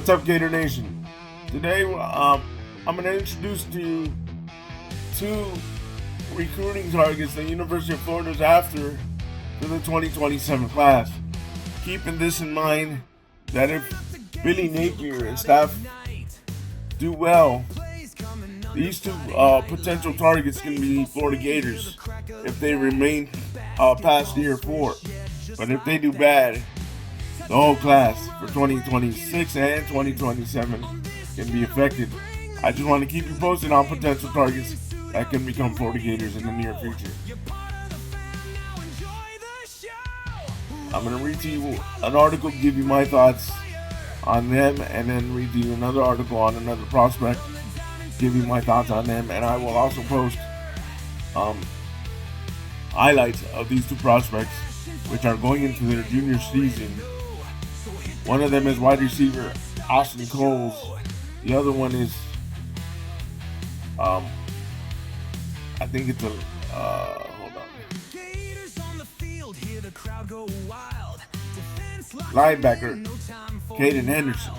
What's up, Gator Nation? Today, I'm going to introduce to you two recruiting targets the University of Florida is after for the 2027 class. Keeping this in mind that if Billy Napier and staff do well, these two potential targets can be Florida Gators if they remain past year 4. But if they do bad, the whole class for 2026 and 2027 can be affected. I just want to keep you posted on potential targets that can become Florida Gators in the near future. I'm going to read to you an article, give you my thoughts on them, and then read to you another article on another prospect, give you my thoughts on them, and I will also post highlights of these two prospects which are going into their junior season. One of them is wide receiver Austin Coles. The other one is I think it's hold on. Linebacker Caden Henderson.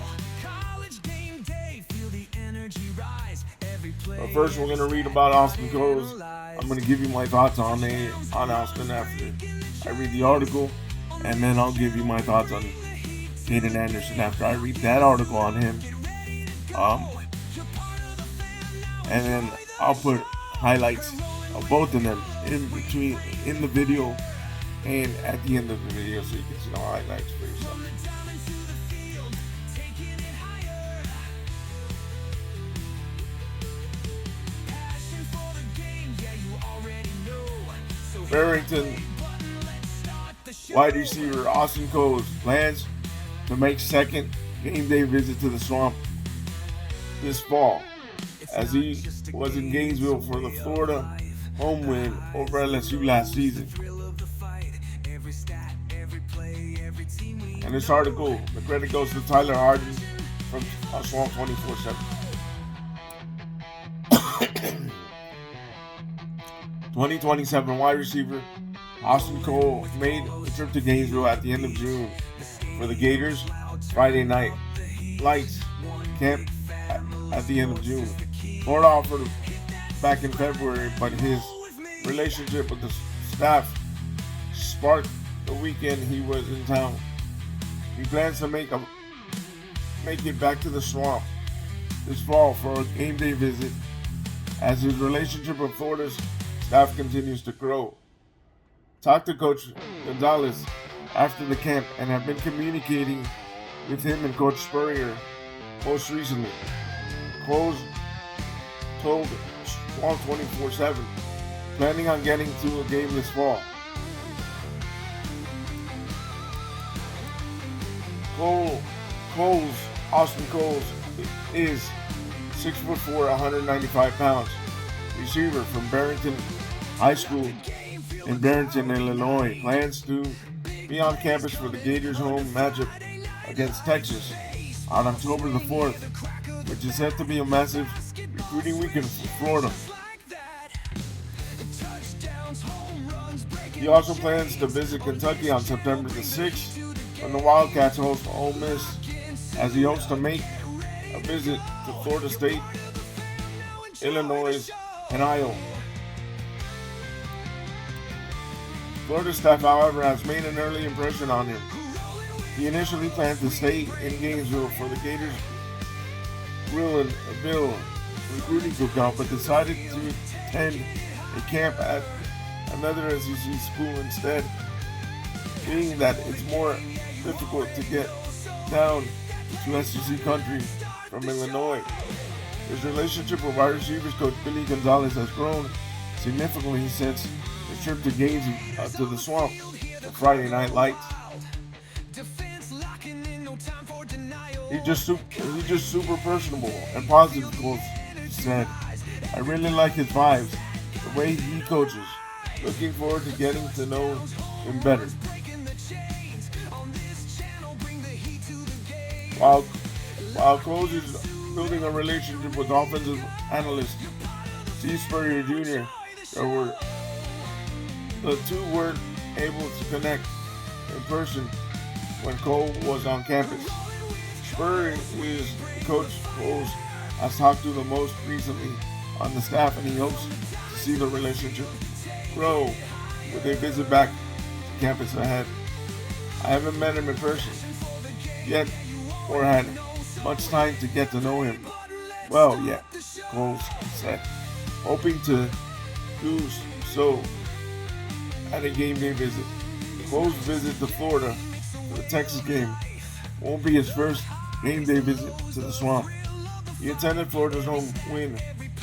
But first, we're going to read about Austin Coles. I'm going to give you my thoughts on Austin after I read the article, and then I'll give you my thoughts on Caden Anderson after I read that article on him. And then I'll put highlights of both of them in the video and at the end of the video so you can see the highlights for yourself. Barrington wide receiver Austin Coles plans to make second game day visit to the Swamp this fall, as he was in Gainesville for the Florida home win over LSU last season. And this article, the credit goes to Tyler Harden from Swamp 24/7. 2027 wide receiver Austin Cole made a trip to Gainesville at the end of June for the Gators Friday night lights camp at the end of June. Florida offered back in February, but his relationship with the staff sparked the weekend he was in town. He plans to make it back to the Swamp this fall for a game day visit as his relationship with Florida's staff continues to grow. Talked to Coach Gonzalez after the camp and have been communicating with him and Coach Spurrier most recently. Coles told Swamp 24/7, planning on getting to a game this fall. Austin Coles is 6'4", 195 pounds, receiver from Barrington High School in Barrington, Illinois. Plans to be on campus for the Gators home matchup against Texas on October the 4th, which is set to be a massive recruiting weekend for Florida. He also plans to visit Kentucky on September the 6th when the Wildcats host Ole Miss, as he hopes to make a visit to Florida State, Illinois, and Iowa. Florida staff, however, has made an early impression on him. He initially planned to stay in Gainesville for the Gators Will and Bill recruiting cookout, but decided to attend a camp at another SEC school instead, being that it's more difficult to get down to SEC country from Illinois. His relationship with wide receivers coach Billy Gonzalez has grown significantly since the trip to Gainesville to the Swamp for Friday Night Lights. He's just super personable and positive, Coach said. I really like his vibes, the way he coaches. Looking forward to getting to know him better. While Coach is building a relationship with offensive analyst Steve Spurrier Jr., the two weren't able to connect in person when Cole was on campus. Spur is Coach Rose has talked to the most recently on the staff, and he hopes to see the relationship grow with a visit back to campus ahead. I haven't met him in person yet or had much time to get to know him well yet, Coles said, hoping to do so at a game day visit. Coles' visit to Florida for the Texas game won't be his first game day visit to the Swamp. He attended Florida's home win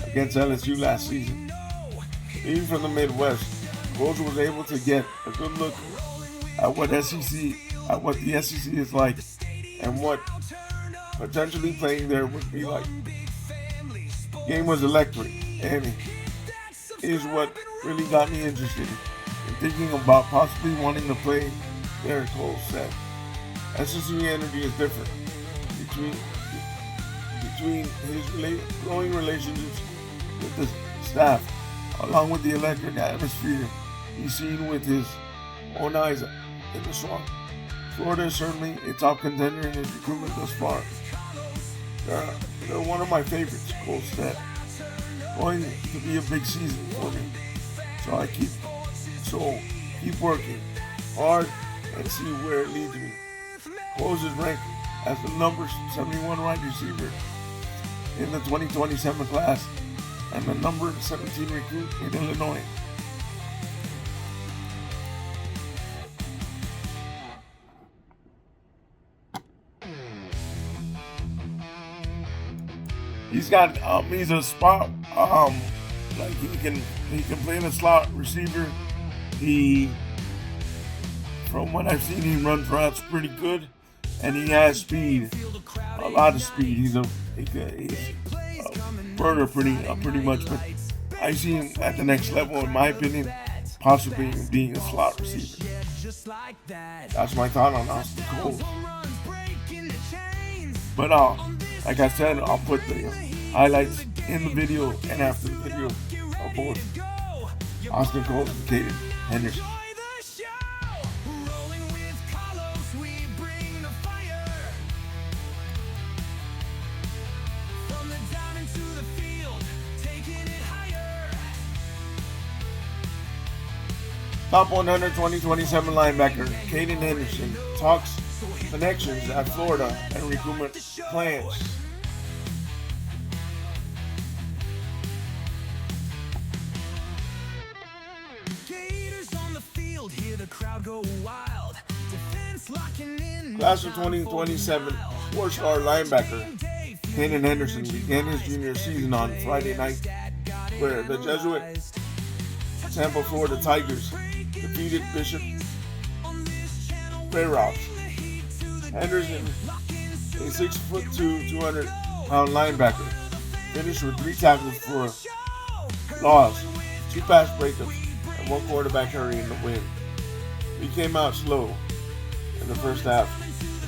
against LSU last season. Being from the Midwest, Coles was able to get a good look at what the SEC is like and what potentially playing there would be like. The game was electric, and is what really got me interested in thinking about possibly wanting to play there, Cole said. SEC energy is different between his growing relationships with the staff, along with the electric atmosphere he's seen with his own eyes in the Swamp. Florida is certainly a top contender in his recruitment thus far. They're one of my favorites, Cole said. Going to be a big season for me, so keep working hard and see where it leads me. Cole is ranked as the number 71 wide receiver in the 2027 class and the number 17 recruit in Illinois. He's a spot, like he can play in a slot receiver. From what I've seen, he runs routes pretty good, and he has speed, a lot of speed. He's a burner pretty much, but I see him at the next level, in my opinion, possibly being a slot receiver. That's my thought on Austin Cole. But like I said, I'll put the highlights in the video and after the video of both Austin Cole and Gator Henderson. Top 100 2027 linebacker Caden Henderson talks connections at Florida and recruitment plans. Class of 2027 four-star linebacker Caden Henderson began his junior season on Friday night, where the Jesuit Tampa, Florida Tigers defeated Bishop Prairies. Henderson, a 6'2", 200-pound linebacker, finished with 3 tackles for loss, 2 pass breakups, and 1 quarterback hurry in the win. He came out slow in the first half.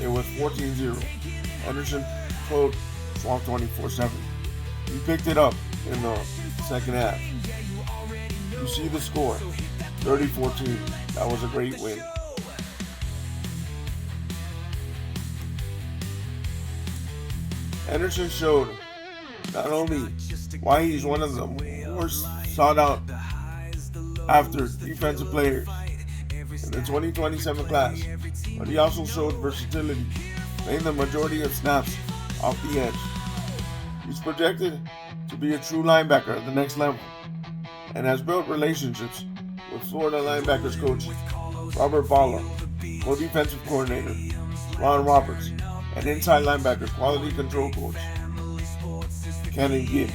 It was 14-0. Henderson told Swamp 24/7. He picked it up in the second half. You see the score, 30-14. That was a great win. Henderson showed not only why he's one of the most sought out after defensive players in the 2027 class, but he also showed versatility, playing the majority of snaps off the edge. He's projected to be a true linebacker at the next level and has built relationships with Florida linebackers coach Robert Balla, co-defensive coordinator Ron Roberts, and inside linebacker quality control coach Cannon Gibbs.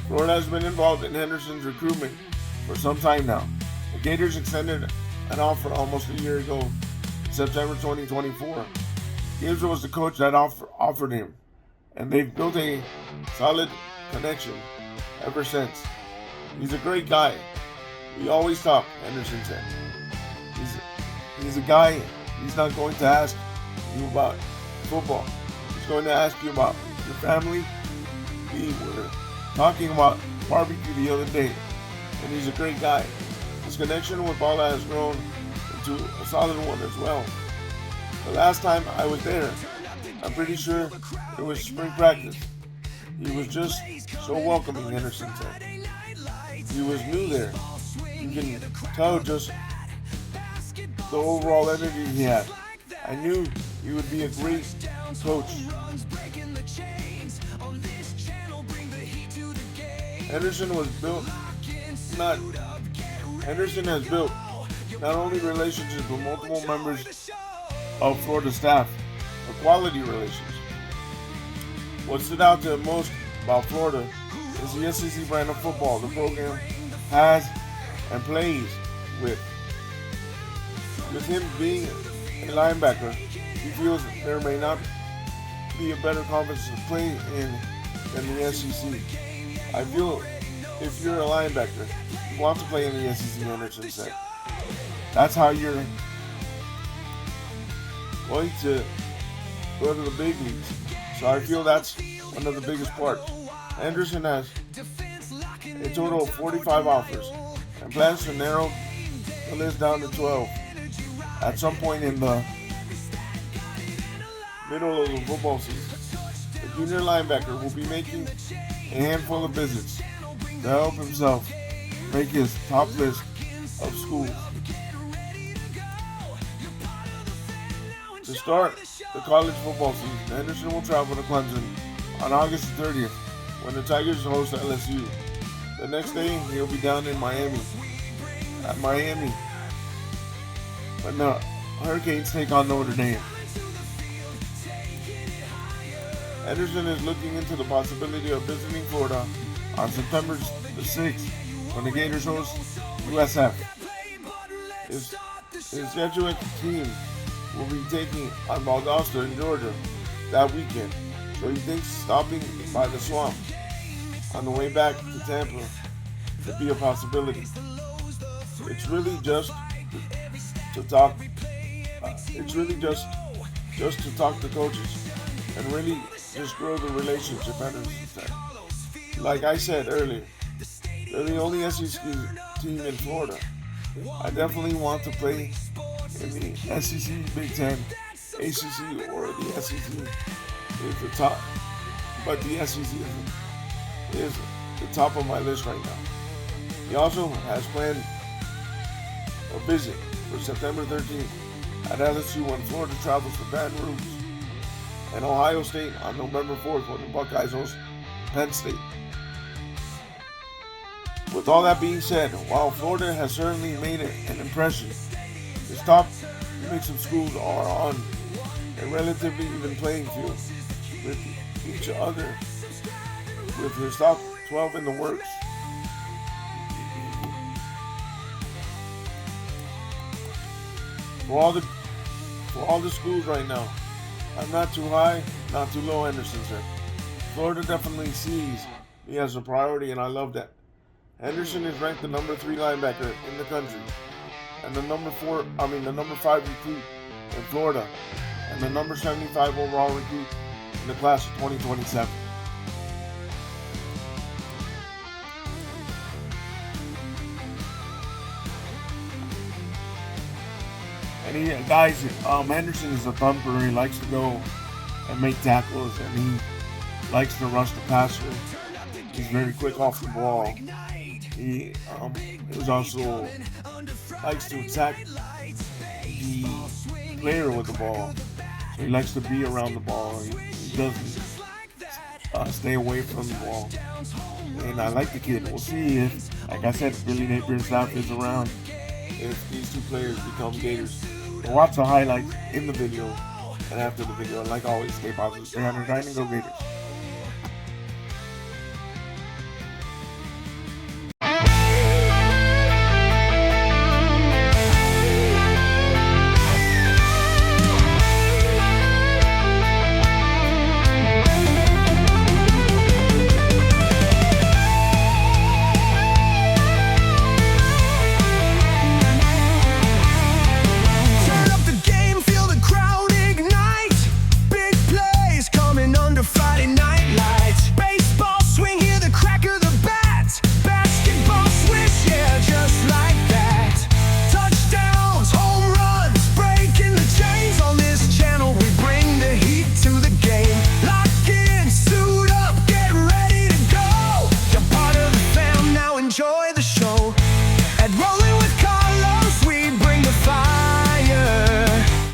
Florida has been involved in Henderson's recruitment for some time now. The Gators extended an offer almost a year ago, in September 2024. Gibbs was the coach that offered him, and they've built a solid connection ever since. He's a great guy. We always talk, Henderson said. He's a guy, he's not going to ask you about football. He's going to ask you about your family. We were talking about barbecue the other day, and he's a great guy. His connection with Bala has grown into a solid one as well. The last time I was there, I'm pretty sure it was spring practice. He was just so welcoming, Henderson said. He was new there. You can tell just the overall energy he had. I knew he would be a great coach. Henderson has built not only relationships with multiple members of Florida staff, but quality relations. What stood out to him most about Florida is the SEC brand of football the program has and plays with. With him being a linebacker, he feels there may not be a better conference to play in than the SEC. I feel if you're a linebacker, you want to play in the SEC, Henderson said. That's how you're going to go to the big leagues. So I feel that's one of the biggest parts. Henderson has a total of 45 offers and plans to narrow the list down to 12 at some point in the middle of the football season. The junior linebacker will be making a handful of visits to help himself make his top list of schools. To start the college football season, Henderson will travel to Clemson on August 30th when the Tigers host LSU. The next day, he'll be down in Miami. When the Hurricanes take on Notre Dame. Henderson is looking into the possibility of visiting Florida on September the 6th when the Gators host USF. His Jesuit team will be taking on Valdosta in Georgia that weekend, so he thinks stopping by the Swamp on the way back to Tampa could be a possibility. It's really just to talk. Just to talk to coaches and really just grow the relationship. Like I said earlier, they're the only SEC team in Florida. I definitely want to play in the SEC, Big Ten, ACC, or the SEC is the top. But the SEC is the top of my list right now. He also has planned a visit for September 13th at LSU when Florida travels to Baton Rouge, and Ohio State on November 4th when the Buckeyes host Penn State. With all that being said, while Florida has certainly made an impression, his top mix of schools are on a relatively even playing field with each other, with his top 12 in the works. For all the schools right now, I'm not too high, not too low, Henderson said. Florida definitely sees me as a priority, and I love that. Henderson is ranked the number 3 linebacker in the country, and the number 5 recruit in Florida, and the number 75 overall recruit in the class of 2027. And Henderson is a thumper. He likes to go and make tackles, and he likes to rush the passer. He's very quick off the ball. He also likes to attack the player with the ball. So he likes to be around the ball. He doesn't stay away from the ball. And I like the kid. We'll see if, like I said, if Billy Napier's staff is around, if these two players become Gators. But watch the highlights in the video and after the video. And like always, stay positive, stay on your grind, and go Gators.